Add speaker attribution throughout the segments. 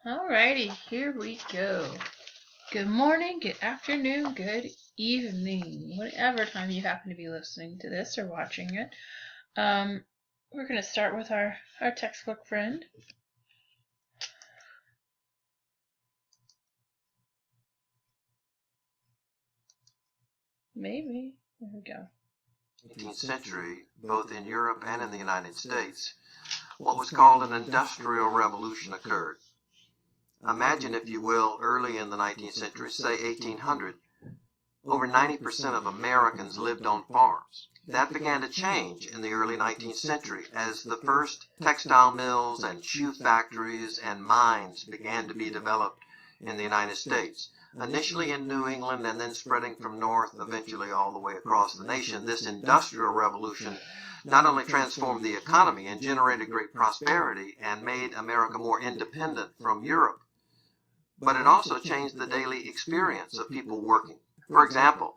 Speaker 1: Alrighty, here we go. Good morning, good afternoon, good evening, whatever time you happen to be listening to this or watching it. We're going to start with our textbook friend. Maybe. There we go.
Speaker 2: 18th century, both in Europe and in the United States, what was called an industrial revolution occurred. Imagine, if you will, early in the 19th century, say 1800, over 90% of Americans lived on farms. That began to change in the early 19th century as the first textile mills and shoe factories and mines began to be developed in the United States. Initially in New England and then spreading from north, eventually all the way across the nation, this industrial revolution not only transformed the economy and generated great prosperity and made America more independent from Europe, but it also changed the daily experience of people working. For example,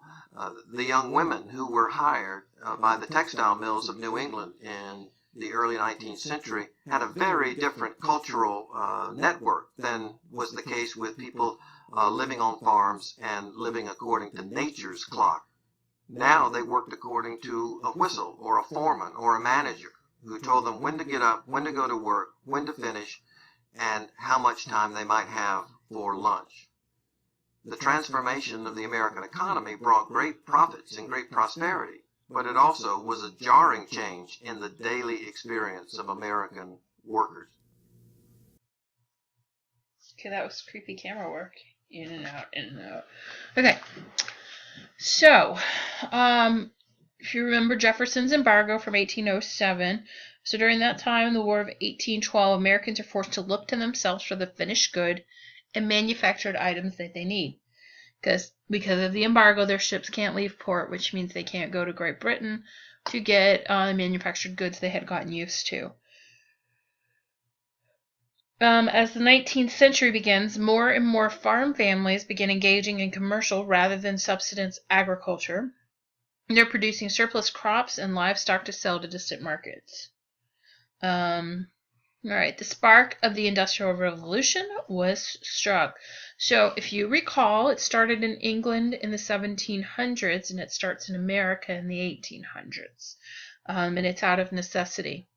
Speaker 2: the young women who were hired by the textile mills of New England in the early 19th century had a very different cultural network than was the case with people living on farms and living according to nature's clock. Now they worked according to a whistle or a foreman or a manager who told them when to get up, when to go to work, when to finish, and how much time they might have for lunch. The transformation of the American economy brought great profits and great prosperity, but it also was a jarring change in the daily experience of American workers.
Speaker 1: Okay, that was creepy camera work. In and out, in and out. Okay. So, if you remember Jefferson's embargo from 1807, so during that time, the War of 1812, Americans are forced to look to themselves for the finished good and manufactured items that they need. Because of the embargo, their ships can't leave port, which means they can't go to Great Britain to get manufactured goods they had gotten used to. As the 19th century begins, more and more farm families begin engaging in commercial rather than subsistence agriculture. They're producing surplus crops and livestock to sell to distant markets. All right, the spark of the Industrial Revolution was struck. So if you recall, it started in England in the 1700s and it starts in America in the 1800s. And it's out of necessity.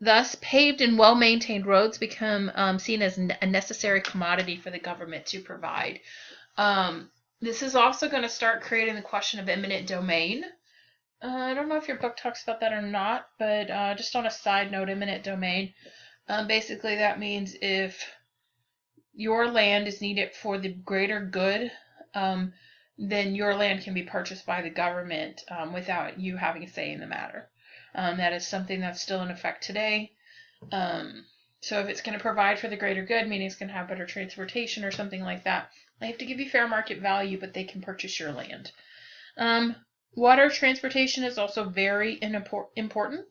Speaker 1: Thus, paved and well-maintained roads become seen as a necessary commodity for the government to provide. This is also going to start creating the question of eminent domain. I don't know if your book talks about that or not, but just on a side note, eminent domain, basically that means if your land is needed for the greater good, then your land can be purchased by the government without you having a say in the matter. That is something that's still in effect today. So if it's going to provide for the greater good, meaning it's going to have better transportation or something like that, they have to give you fair market value, but they can purchase your land. Water transportation is also very important.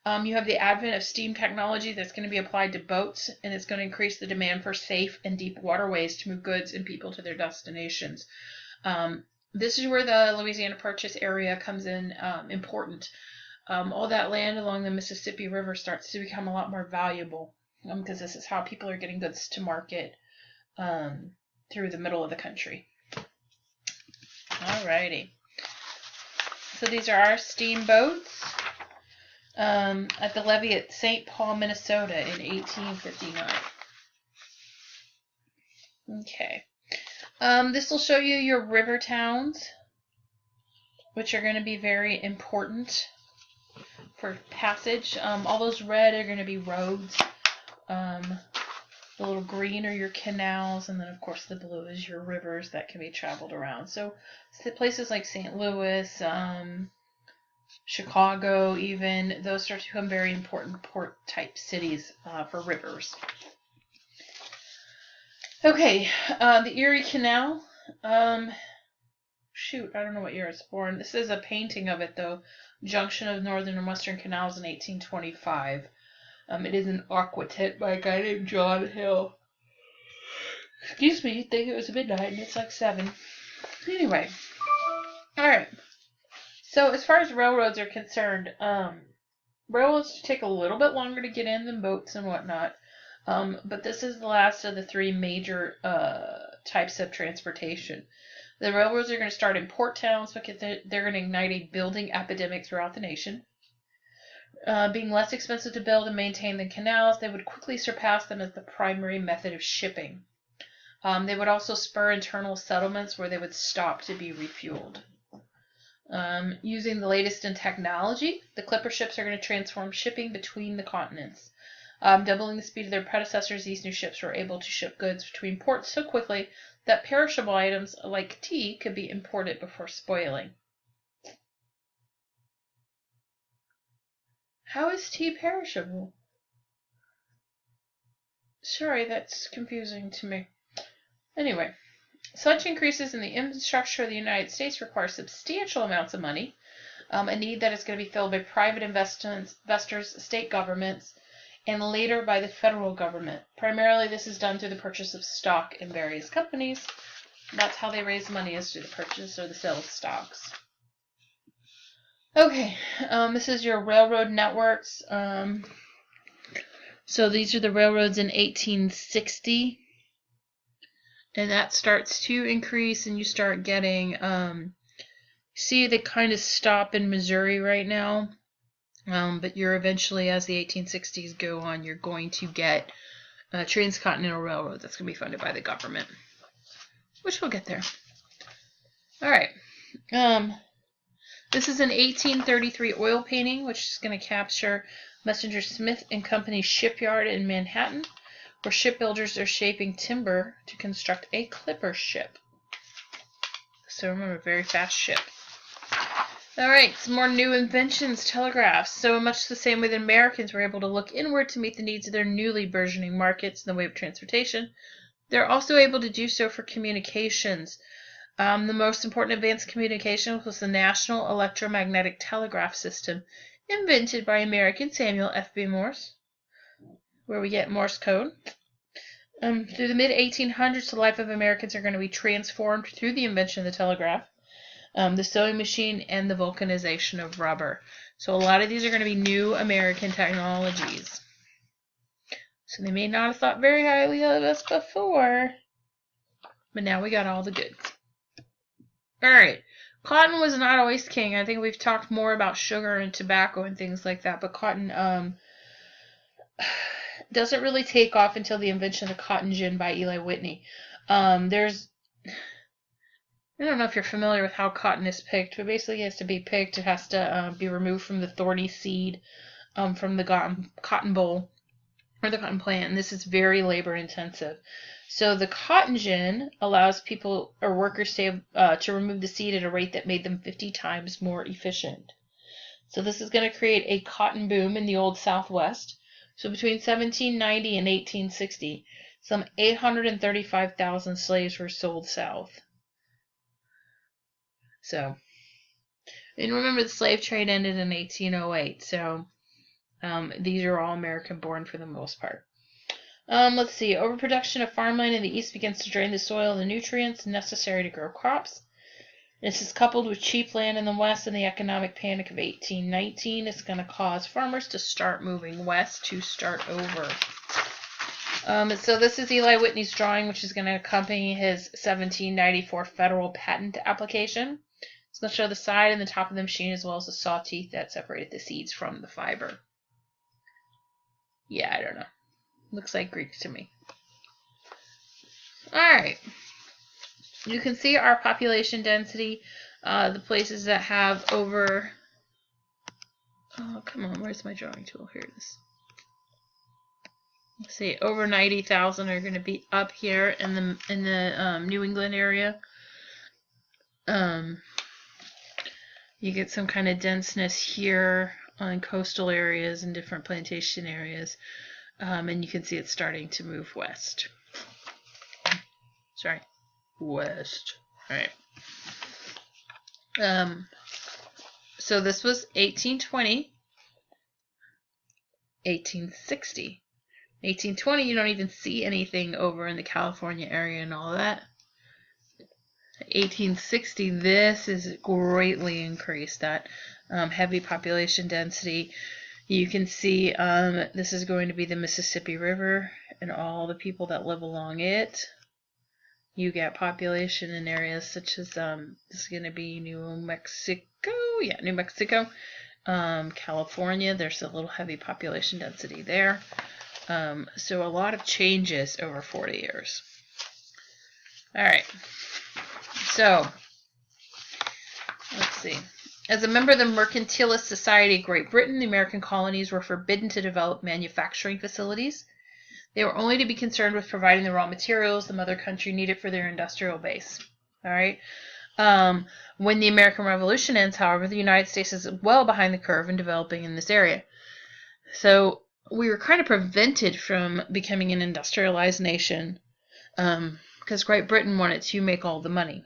Speaker 1: You have the advent of steam technology that's going to be applied to boats, and it's going to increase the demand for safe and deep waterways to move goods and people to their destinations. This is where the Louisiana Purchase area comes in important. All that land along the Mississippi River starts to become a lot more valuable because this is how people are getting goods to market through the middle of the country. Alrighty. So these are our steamboats at the levee at St. Paul, Minnesota in 1859. Okay. This will show you your river towns, which are going to be very important for passage. All those red are going to be roads. The little green are your canals, and then of course the blue is your rivers that can be traveled around. So places like St. Louis, Chicago even, those start to become very important port type cities for rivers. Okay, the Erie Canal. Shoot, I don't know what year it's born. This is a painting of it though. Junction of Northern and Western Canals in 1825. It is an aqueduct by a guy named John Hill. Excuse me, you'd think it was midnight and it's like 7. Anyway. Alright. So as far as railroads are concerned, railroads take a little bit longer to get in than boats and whatnot. But this is the last of the three major types of transportation. The railroads are going to start in port towns because they're going to ignite a building epidemic throughout the nation. Being less expensive to build and maintain than canals, they would quickly surpass them as the primary method of shipping. They would also spur internal settlements where they would stop to be refueled. Using the latest in technology, the clipper ships are going to transform shipping between the continents. Doubling the speed of their predecessors, these new ships were able to ship goods between ports so quickly that perishable items like tea could be imported before spoiling. How is tea perishable? Sorry, that's confusing to me. Anyway, such increases in the infrastructure of the United States require substantial amounts of money, a need that is going to be filled by private investors, state governments, and later by the federal government. Primarily, this is done through the purchase of stock in various companies. That's how they raise money, is through the purchase or the sale of stocks. Okay, this is your railroad networks. So these are the railroads in 1860. And that starts to increase, and you start getting, see, they kind of stop in Missouri right now. But you're eventually, as the 1860s go on, you're going to get a transcontinental railroad that's going to be funded by the government, which we'll get there. All right. This is an 1833 oil painting, which is going to capture Messenger Smith and Company's shipyard in Manhattan, where shipbuilders are shaping timber to construct a clipper ship. So remember, very fast ship. All right, some more new inventions, telegraphs. So much the same way that Americans were able to look inward to meet the needs of their newly burgeoning markets in the way of transportation, they're also able to do so for communications. The most important advanced communication was the National Electromagnetic Telegraph System, invented by American Samuel F.B. Morse, where we get Morse code. Through the mid-1800s, the life of Americans are going to be transformed through the invention of the telegraph, the sewing machine, and the vulcanization of rubber. So a lot of these are going to be new American technologies. So they may not have thought very highly of us before, but now we got all the goods. All right. Cotton was not always king. I think we've talked more about sugar and tobacco and things like that, but cotton doesn't really take off until the invention of the cotton gin by Eli Whitney. I don't know if you're familiar with how cotton is picked, but basically it has to be picked. It has to be removed from the thorny seed from the cotton boll or the cotton plant, and this is very labor intensive. So the cotton gin allows people or workers to remove the seed at a rate that made them 50 times more efficient. So this is going to create a cotton boom in the old Southwest. So between 1790 and 1860, some 835,000 slaves were sold south. So, and remember the slave trade ended in 1808, so these are all American born for the most part. Let's see, overproduction of farmland in the east begins to drain the soil of the nutrients necessary to grow crops. This is coupled with cheap land in the west, and the economic panic of 1819 is going to cause farmers to start moving west to start over. So this is Eli Whitney's drawing, which is going to accompany his 1794 federal patent application. It's going to show the side and the top of the machine as well as the saw teeth that separated the seeds from the fiber. Yeah, I don't know. Looks like Greek to me. Alright. You can see our population density. The places that have over... Oh, come on. Where's my drawing tool? Here it is. Let's see. Over 90,000 are going to be up here in the New England area. You get some kind of denseness here on coastal areas and different plantation areas. And you can see it's starting to move west. Sorry. West. Alright. So this was 1820. 1860. 1820, you don't even see anything over in the California area and all that. 1860, this is greatly increased, that heavy population density. You can see this is going to be the Mississippi River and all the people that live along it. You get population in areas such as this is going to be New Mexico. Yeah, New Mexico. California, there's a little heavy population density there. So a lot of changes over 40 years. All right. So, let's see. As a member of the Mercantilist Society of Great Britain, the American colonies were forbidden to develop manufacturing facilities. They were only to be concerned with providing the raw materials the mother country needed for their industrial base. All right. When the American Revolution ends, however, the United States is well behind the curve in developing in this area. So we were kind of prevented from becoming an industrialized nation because Great Britain wanted to make all the money.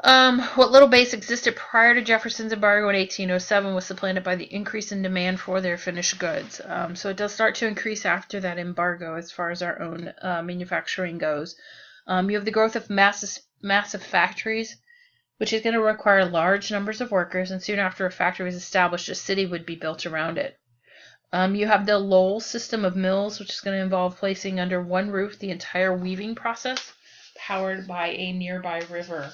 Speaker 1: What little base existed prior to Jefferson's embargo in 1807 was supplanted by the increase in demand for their finished goods. So it does start to increase after that embargo as far as our own manufacturing goes. You have the growth of massive factories, which is going to require large numbers of workers, and soon after a factory was established, a city would be built around it. You have the Lowell system of mills, which is going to involve placing under one roof the entire weaving process, powered by a nearby river.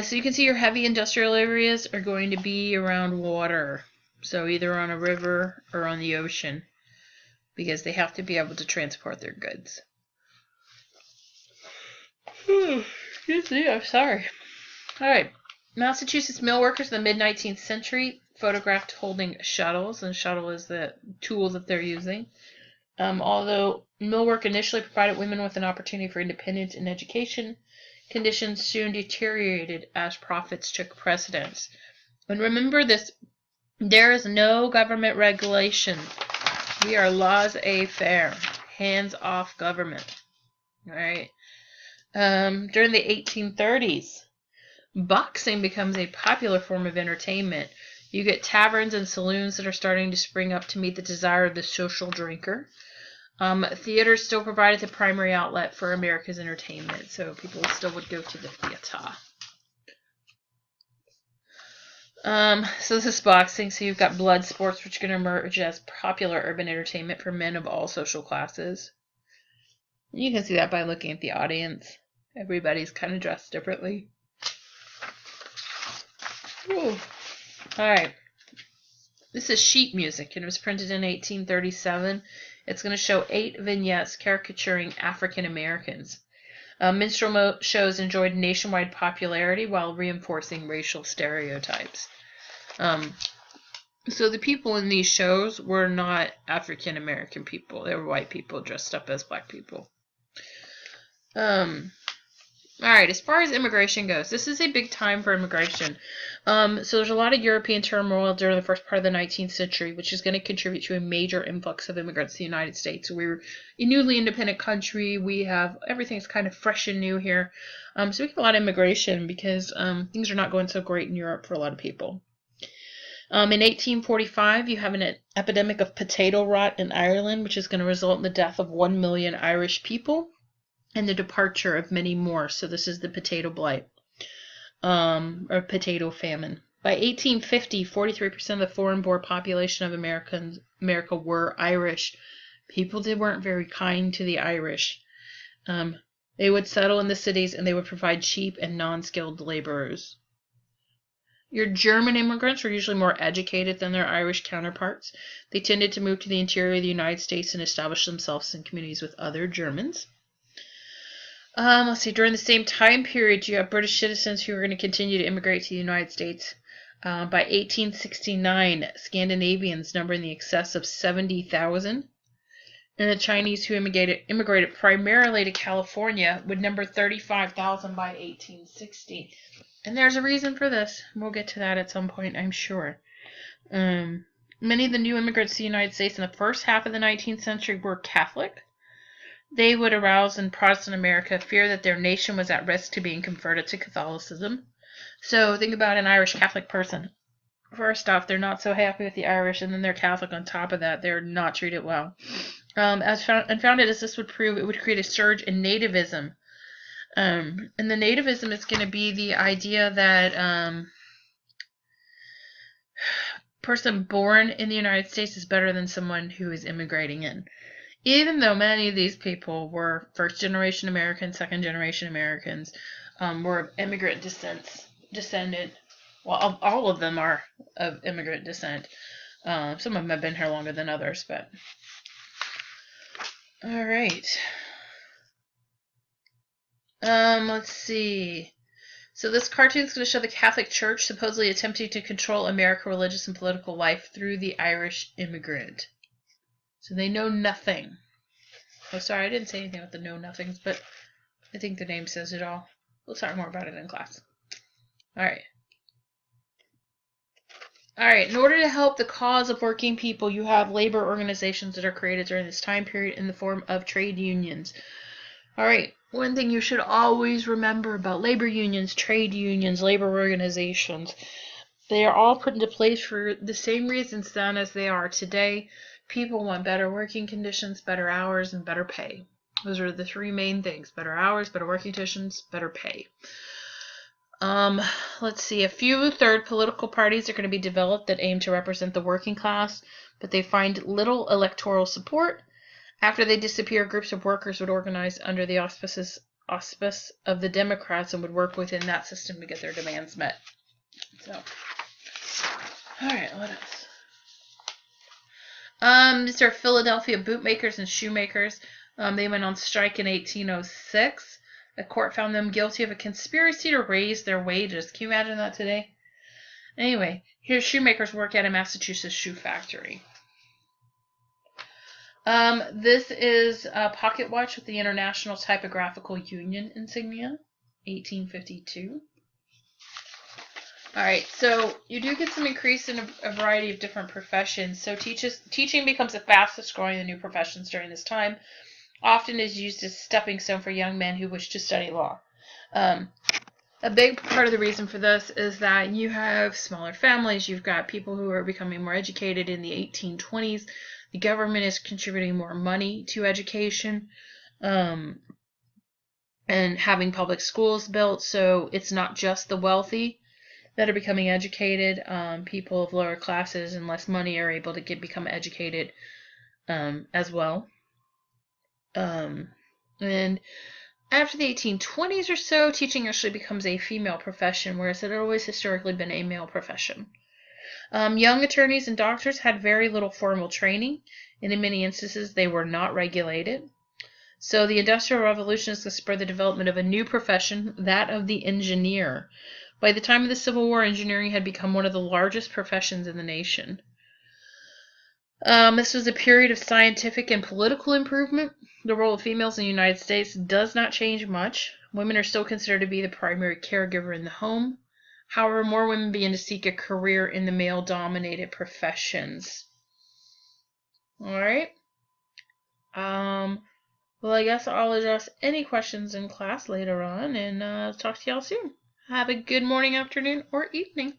Speaker 1: So you can see your heavy industrial areas are going to be around water. So either on a river or on the ocean, because they have to be able to transport their goods. Excuse me, I'm sorry. All right. Massachusetts mill workers in the mid-19th century photographed holding shuttles, and shuttle is the tool that they're using. Although millwork initially provided women with an opportunity for independence and education, conditions soon deteriorated as profits took precedence. And remember this, there is no government regulation. We are laissez-faire, hands-off government. All right. During the 1830s, boxing becomes a popular form of entertainment. You get taverns and saloons that are starting to spring up to meet the desire of the social drinker. Theater still provided the primary outlet for America's entertainment, so people still would go to the theater. So this is boxing. So you've got blood sports, which are going to emerge as popular urban entertainment for men of all social classes. You can see that by looking at the audience. Everybody's kind of dressed differently. Ooh. All right. This is sheet music, and it was printed in 1837. It's going to show 8 vignettes caricaturing African Americans. Minstrel shows enjoyed nationwide popularity while reinforcing racial stereotypes. So the people in these shows were not African American people. They were white people dressed up as black people. All right, as far as immigration goes, this is a big time for immigration. So there's a lot of European turmoil during the first part of the 19th century, which is going to contribute to a major influx of immigrants to the United States. So we're a newly independent country. We have everything's kind of fresh and new here. So we get a lot of immigration because things are not going so great in Europe for a lot of people. In 1845, you have an epidemic of potato rot in Ireland, which is going to result in the death of 1 million Irish people and the departure of many more. So this is the potato blight, or potato famine. By 1850, 43% of the foreign-born population of America were Irish. People weren't very kind to the Irish. They would settle in the cities and they would provide cheap and non-skilled laborers. Your German immigrants were usually more educated than their Irish counterparts. They tended to move to the interior of the United States and establish themselves in communities with other Germans. Let's see, during the same time period, you have British citizens who are going to continue to immigrate to the United States. By 1869, Scandinavians number in the excess of 70,000. And the Chinese who immigrated primarily to California would number 35,000 by 1860. And there's a reason for this. We'll get to that at some point, I'm sure. Many of the new immigrants to the United States in the first half of the 19th century were Catholic. They would arouse in Protestant America fear that their nation was at risk to being converted to Catholicism. So think about an Irish Catholic person. First off, they're not so happy with the Irish, and then they're Catholic on top of that. They're not treated well. As unfounded as this would prove, it would create a surge in nativism. And the nativism is going to be the idea that person born in the United States is better than someone who is immigrating in. Even though many of these people were first-generation Americans, second-generation Americans, were of immigrant descendant. Well, all of them are of immigrant descent. Some of them have been here longer than others, but all right. Let's see. So this cartoon is going to show the Catholic Church supposedly attempting to control American religious and political life through the Irish immigrant. So they know nothing. Oh, sorry, I didn't say anything about the know-nothings, but I think the name says it all. We'll talk more about it in class. Alright. Alright, in order to help the cause of working people, you have labor organizations that are created during this time period in the form of trade unions. Alright, one thing you should always remember about labor unions, trade unions, labor organizations, they are all put into place for the same reasons then as they are today. People want better working conditions, better hours, and better pay. Those are the three main things: better hours, better working conditions, better pay. Let's see. A few third political parties are going to be developed that aim to represent the working class, but they find little electoral support. After they disappear, groups of workers would organize under the auspice of the Democrats and would work within that system to get their demands met. So, all right, what else? These are Philadelphia bootmakers and shoemakers. They went on strike in 1806. A court found them guilty of a conspiracy to raise their wages. Can you imagine that today? Anyway, here shoemakers work at a Massachusetts shoe factory. This is a pocket watch with the International Typographical Union insignia, 1852. Alright, so you do get some increase in a variety of different professions. So teaching becomes the fastest growing of the new professions during this time. Often is used as a stepping stone for young men who wish to study law. A big part of the reason for this is that you have smaller families. You've got people who are becoming more educated in the 1820s. The government is contributing more money to education and having public schools built. So it's not just the wealthy that are becoming educated. People of lower classes and less money are able to become educated as well. And after the 1820s or so, teaching actually becomes a female profession, whereas it had always historically been a male profession. Young attorneys and doctors had very little formal training, and in many instances they were not regulated. So the Industrial Revolution is going to spur the development of a new profession, that of the engineer. By the time of the Civil War, engineering had become one of the largest professions in the nation. This was a period of scientific and political improvement. The role of females in the United States does not change much. Women are still considered to be the primary caregiver in the home. However, more women begin to seek a career in the male-dominated professions. Alright. Well, I guess I'll address any questions in class later on, and talk to y'all soon. Have a good morning, afternoon, or evening.